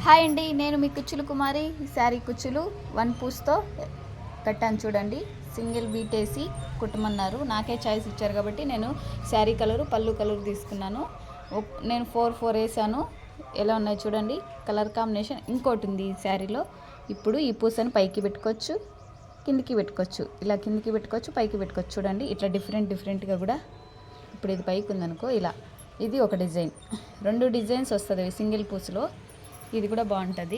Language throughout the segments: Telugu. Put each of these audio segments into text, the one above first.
హాయ్ అండి, నేను మీ కుచ్చులు కుమారి. శారీ కుచ్చులు వన్ పూస్తో కట్టాను చూడండి. సింగిల్ బీట్ వేసి కుట్టమన్నారు. నాకే చాయిస్ ఇచ్చారు కాబట్టి నేను శారీ కలరు పళ్ళు కలర్ తీసుకున్నాను. నేను 4 వేసాను. ఎలా ఉన్నాయి చూడండి, కలర్ కాంబినేషన్. ఇంకోటి ఉంది ఈ శారీలో. ఇప్పుడు ఈ పూసని పైకి పెట్టుకోవచ్చు, కిందికి పెట్టుకోవచ్చు. ఇలా కిందికి పెట్టుకోవచ్చు, పైకి పెట్టుకోవచ్చు. చూడండి ఇట్లా డిఫరెంట్గా కూడా. ఇప్పుడు ఇది పైకి ఉందనుకో ఇలా, ఇది ఒక డిజైన్. 2 డిజైన్స్ వస్తుంది సింగిల్ పూసలో. ఇది కూడా బాగుంటుంది.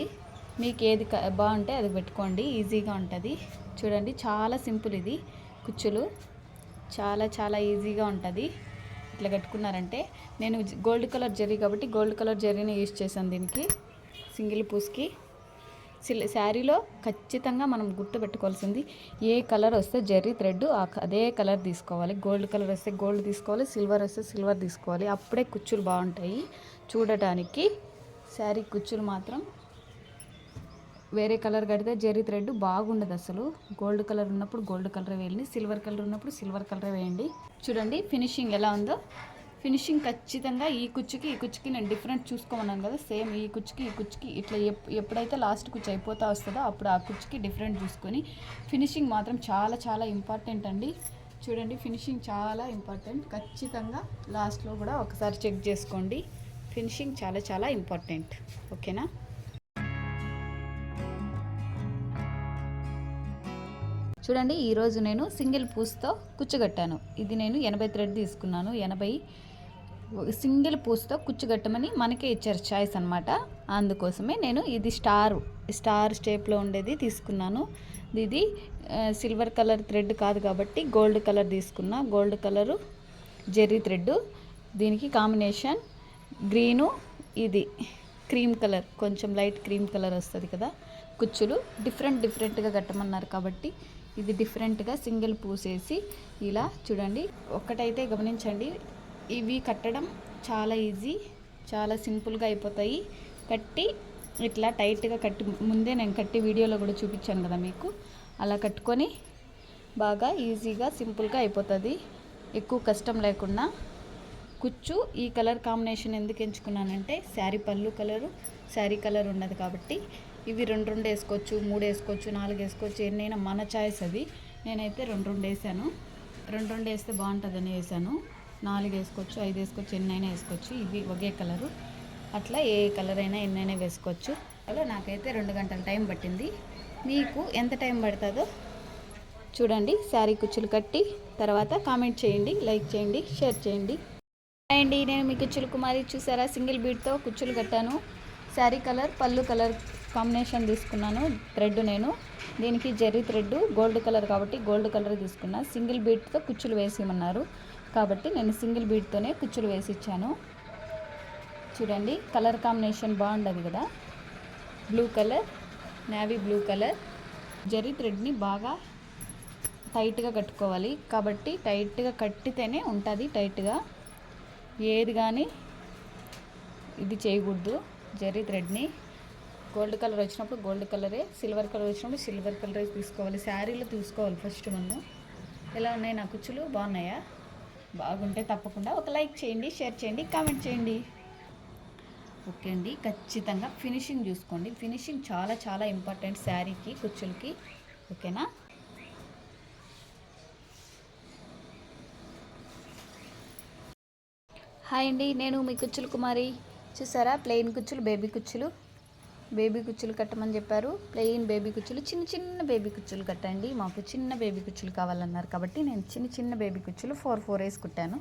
మీకు ఏది బాగుంటే అది పెట్టుకోండి, ఈజీగా ఉంటుంది. చూడండి చాలా సింపుల్ ఇది. కుచ్చులు చాలా ఈజీగా ఉంటుంది. ఇట్లా కట్టుకున్నారంటే, నేను గోల్డ్ కలర్ జరీ కాబట్టి గోల్డ్ కలర్ జరీని యూజ్ చేశాను దీనికి. సింగిల్ పూస్కి శారీలో ఖచ్చితంగా మనం గుర్తు పెట్టుకోవాల్సింది, ఏ కలర్ వస్తే జరీ థ్రెడ్ అదే కలర్ తీసుకోవాలి. గోల్డ్ కలర్ వస్తే గోల్డ్ తీసుకోవాలి, సిల్వర్ వస్తే సిల్వర్ తీసుకోవాలి. అప్పుడే కుచ్చులు బాగుంటాయి చూడటానికి. శారీ కుచ్చులు మాత్రం వేరే కలర్ కడితే జరీ థ్రెడ్ బాగుండదు అసలు. గోల్డ్ కలర్ ఉన్నప్పుడు గోల్డ్ కలర్ వేయండి, సిల్వర్ కలర్ ఉన్నప్పుడు సిల్వర్ కలర్ వేయండి. చూడండి ఫినిషింగ్ ఎలా ఉందో. ఫినిషింగ్ ఖచ్చితంగా ఈ కుచ్చుకి నేను డిఫరెంట్ చూసుకోమన్నాను కదా, సేమ్ ఈ కుచ్చుకి ఇట్లా ఎప్పుడైతే లాస్ట్ కుచ్చు అయిపోతా వస్తుందో అప్పుడు ఆ కుచ్చుకి డిఫరెంట్ చూసుకొని. ఫినిషింగ్ మాత్రం చాలా ఇంపార్టెంట్ అండి. చూడండి ఫినిషింగ్ చాలా ఇంపార్టెంట్. ఖచ్చితంగా లాస్ట్లో కూడా ఒకసారి చెక్ చేసుకోండి. ఫినిషింగ్ చాలా ఇంపార్టెంట్. ఓకేనా? చూడండి ఈరోజు నేను సింగిల్ పూస్తో కుచ్చుగట్టాను. ఇది నేను 80 థ్రెడ్ తీసుకున్నాను. 80 సింగిల్ పూస్తో కుచ్చుగట్టమని మనకే ఇచ్చారు చాయిస్ అనమాట. అందుకోసమే నేను ఇది స్టార్ స్టేప్లో ఉండేది తీసుకున్నాను. ఇది సిల్వర్ కలర్ థ్రెడ్ కాదు కాబట్టి గోల్డ్ కలర్ తీసుకున్నా. Gold colour Jerry thread. దీనికి కాంబినేషన్ గ్రీను, ఇది క్రీమ్ కలర్, కొంచెం లైట్ క్రీమ్ కలర్ వస్తుంది కదా. కుచ్చులు డిఫరెంట్గా కట్టమన్నారు కాబట్టి ఇది డిఫరెంట్గా సింగిల్ పూసేసి ఇలా చూడండి. ఒక్కటైతే గమనించండి, ఇవి కట్టడం చాలా ఈజీ, చాలా సింపుల్గా అయిపోతాయి. కట్టి ఇట్లా టైట్గా కట్టి ముందే నేను కట్టి వీడియోలో కూడా చూపించాను కదా మీకు. అలా కట్టుకొని బాగా ఈజీగా సింపుల్గా అయిపోతుంది, ఎక్కువ కష్టం లేకుండా. కుచ్చు ఈ కలర్ కాంబినేషన్ ఎందుకు ఎంచుకున్నానంటే, శారీ పళ్ళు కలరు శారీ కలర్ ఉన్నది కాబట్టి. ఇవి 2 వేసుకోవచ్చు, 3 వేసుకోవచ్చు, 4 వేసుకోవచ్చు, ఎన్నైనా మన చాయిస్ అది. నేనైతే 2 వేసాను. 2 వేస్తే బాగుంటుందని వేసాను. 4 వేసుకోవచ్చు, 5 వేసుకోవచ్చు, ఎన్నైనా వేసుకోవచ్చు. ఇవి ఒకే కలరు. అట్లా ఏ కలర్ అయినా ఎన్నైనా వేసుకోవచ్చు. అలా నాకైతే 2 గంటల టైం పట్టింది. మీకు ఎంత టైం పడుతుందో చూడండి. శారీ కుచ్చులు కట్టి తర్వాత కామెంట్ చేయండి, లైక్ చేయండి, షేర్ చేయండి. అండి, నేను మీ కుచ్చులు కుమారి. చూసారా, సింగిల్ బీట్తో కుచ్చులు కట్టాను. శారీ కలర్ పళ్ళు కలర్ కాంబినేషన్ తీసుకున్నాను థ్రెడ్. నేను దీనికి జెర్రీ థ్రెడ్ గోల్డ్ కలర్ కాబట్టి గోల్డ్ కలర్ తీసుకున్నా. సింగిల్ బీట్తో కుచ్చులు వేసేయమన్నారు కాబట్టి నేను సింగిల్ బీట్తోనే కుచ్చులు వేసి ఇచ్చాను. చూడండి కలర్ కాంబినేషన్ బాగుండదు కదా. Blue colour, navy blue colour. జెర్రీ థ్రెడ్ని బాగా టైట్గా కట్టుకోవాలి కాబట్టి టైట్గా కట్టితేనే ఉంటుంది టైట్గా. ఏది కానీ ఇది చేయకూడదు. జెర్రీ థ్రెడ్ని గోల్డ్ కలర్ వచ్చినప్పుడు గోల్డ్ కలరే, సిల్వర్ కలర్ వచ్చినప్పుడు సిల్వర్ కలరే తీసుకోవాలి. శారీలో తీసుకోవాలి ఫస్ట్ మనం. ఎలా ఉన్నాయి నా కుచ్చులు, బాగున్నాయా? బాగుంటే తప్పకుండా ఒక లైక్ చేయండి, షేర్ చేయండి, కామెంట్ చేయండి. ఓకే అండి, ఖచ్చితంగా ఫినిషింగ్ చూసుకోండి. ఫినిషింగ్ చాలా ఇంపార్టెంట్ శారీకి, కుచ్చులకి. ఓకేనా? హాయ్ అండి, నేను మీ కుచ్చులు కుమారి. చూసారా, ప్లెయిన్ కుచ్చులు, బేబీ కుచ్చులు కట్టమని చెప్పారు. ప్లెయిన్ బేబీ కుచ్చులు, చిన్న బేబీ కుచ్చులు కట్టండి. మాకు చిన్న బేబీ కుచ్చులు కావాలన్నారు కాబట్టి నేను చిన్న బేబీ కుచ్చులు 4 వేసి కుట్టాను.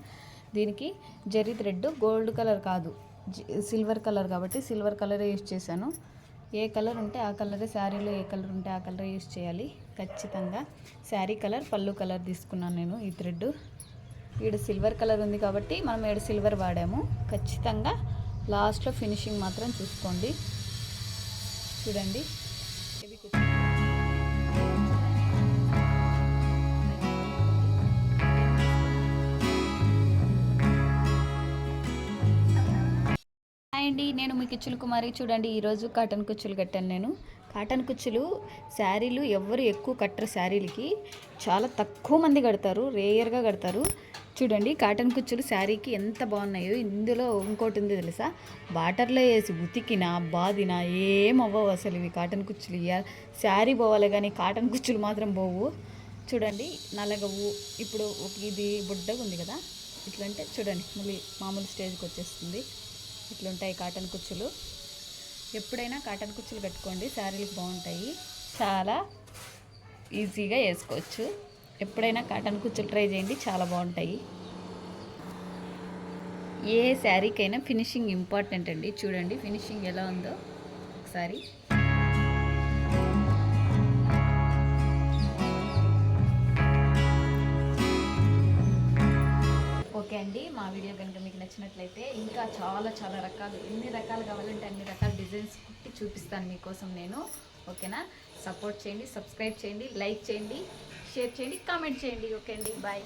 దీనికి జెర్రీ థ్రెడ్ గోల్డ్ కలర్ కాదు, సిల్వర్ కలర్ కాబట్టి సిల్వర్ కలరే యూజ్ చేశాను. ఏ కలర్ ఉంటే ఆ కలరే, శారీలో ఏ కలర్ ఉంటే ఆ కలరే యూజ్ చేయాలి ఖచ్చితంగా. శారీ కలర్ పళ్ళు కలర్ తీసుకున్నాను నేను. ఈ థ్రెడ్ ఈడ సిల్వర్ కలర్ ఉంది కాబట్టి మనం ఈడ సిల్వర్ వాడాము. ఖచ్చితంగా లాస్ట్లో ఫినిషింగ్ మాత్రం చూసుకోండి. చూడండి అండి, నేను మీ కుచ్చులు కుమారి. చూడండి ఈరోజు కాటన్ కుచ్చులు కట్టాను నేను. కాటన్ కుచ్చులు శారీలు ఎవరు ఎక్కువ కట్టరు, శారీలకి చాలా తక్కువ మంది కడతారు, రేయర్గా కడతారు. చూడండి కాటన్ కుచ్చులు శారీకి ఎంత బాగున్నాయో. ఇందులో ఇంకోటి ఉంది తెలుసా, వాటర్లో వేసి ఉతికినా బాదినా ఏం అవ్వవు అసలు ఇవి కాటన్ కుచ్చులు. శారీ పోవాలి కానీ కాటన్ కుచ్చులు మాత్రం పోవు. చూడండి నలగవు. ఇప్పుడు ఇది బుడ్డగా ఉంది కదా, ఇట్లంటే చూడండి మళ్ళీ మామూలు స్టేజ్కి వచ్చేస్తుంది. ఇట్లుంటాయి కాటన్ కుచ్చులు. ఎప్పుడైనా కాటన్ కుచ్చులు కట్టుకోండి, శారీలకు బాగుంటాయి, చాలా ఈజీగా వేసుకోవచ్చు. ఎప్పుడైనా కాటన్ కుచ్చులు ట్రై చేయండి, చాలా బాగుంటాయి. ఏ శారీకైనా ఫినిషింగ్ ఇంపార్టెంట్ అండి. చూడండి ఫినిషింగ్ ఎలా ఉందో ఒకసారి. ఓకే అండి, మా వీడియో కనుక మీకు నచ్చినట్లయితే ఇంకా చాలా రకాలు, ఎన్ని రకాలు కావాలంటే అన్ని రకాల డిజైన్స్ కుట్టి చూపిస్తాను మీకోసం నేను. ఓకేనా? సపోర్ట్ చేయండి, సబ్స్క్రైబ్ చేయండి, లైక్ చేయండి, షేర్ చేయండి, కామెంట్ చేయండి. ఓకే అండి, బాయ్.